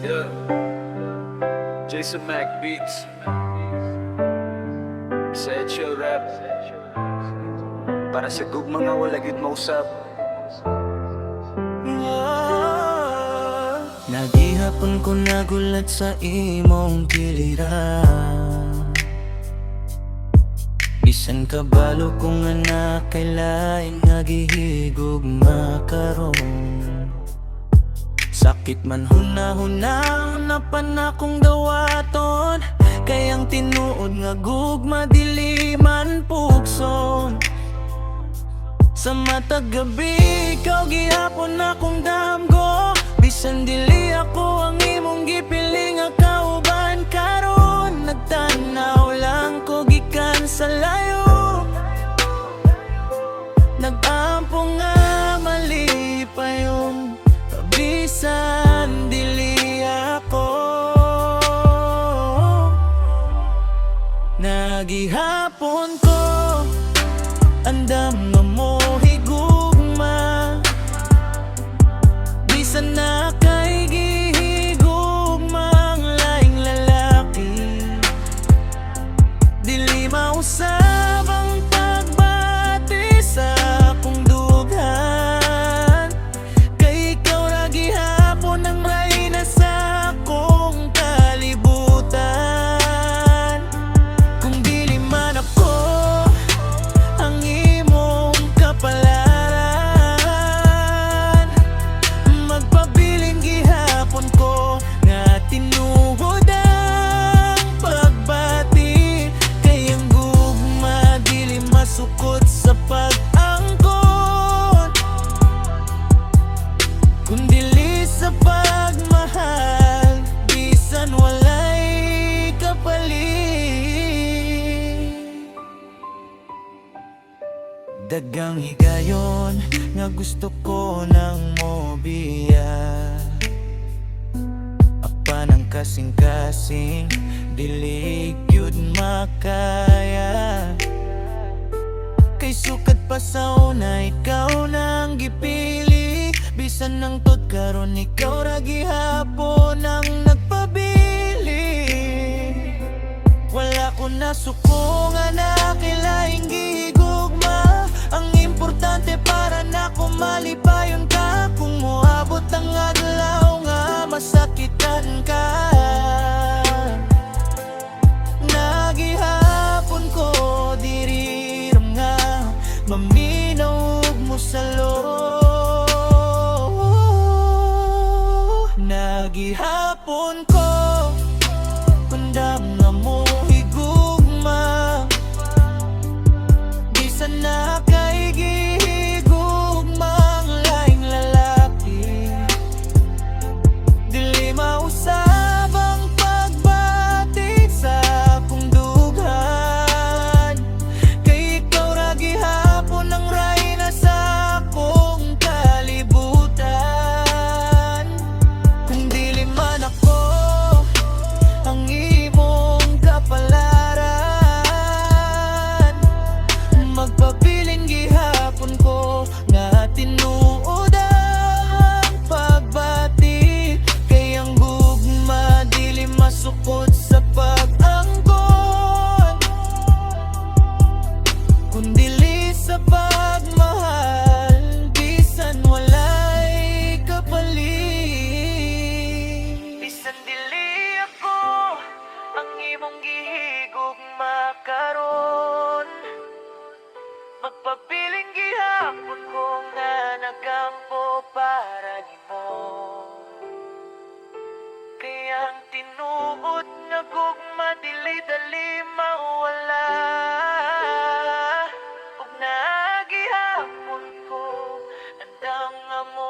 Yeah, Jason Mac Beats. Sa chill rap. Para sa gugma nga wala gid mausap. Nagihapon ko nagulat sa imong giliran. Bisan kabalo ko nga na kay lain nga gihigugma karon. Sakit man huna-huna pa na kong dawaton. Kayang tinuod nga gugma dili man pugson. Sa matag gabi, ikaw gihapon akong damgo. Bisan dili ako ang imong gipiling nga kauban karon. Nagtanaw lang ko gikan sa layo. Nag-ampo nga mali pa yung bisan dili ako. Nagihapon ko andam nga mo higugma. Bisan na kay gihigugma ang laing lalaki. Dili mausab ang pagbati sa akong dughan. Kay ikaw ra gihapon ang rayna sa akong kalibutan. Kung dili man ako ang imong kapalaran, magpabiling gihapon ko nga tinuod ang pagbati. Kay ang gugma dili masukot sa pag-angkon, kung dili sa pagmahal, bisan walay kapalit. Dagang higayon nga gusto ko ng mobiya. Apan ang kasing-kasing dili gyud makaya. Kay sukat pa sa una ikaw nang gipili. Bisan nang tod karon ikaw ra gihapon ang nagpabili. Wala ko na suko nga nakilaing gihigugma. Ang importante para na kumalipayon ka. Kung moabot ang adlaw nga masakitan ka. Nagihapon ko diri nga maminaw mo sa loob. Nagihapon ko kundam nga mo higugma. Bisan na kay gihigugma ang laing lalaki. Dili mausab ang pagbati sa akong dughan. Kay ikaw ra gihapon ang rayna sa akong kalibutan. Kung dili man ako ang imong kapalaran, magpabiling gihapon ko nga tinuod ang pagbati. Kay ang gugma dili masukot sa pag-angkon, kung dili sa pagmahal, bisan walay kapalit. Bisan dili ako ang imong gihigugma karon, magpabiling gihapon ko nga nagampo para nimo. Kaya ang tinuod nga gugma dili dali mawala. Ug nagihapon ko andam nga mo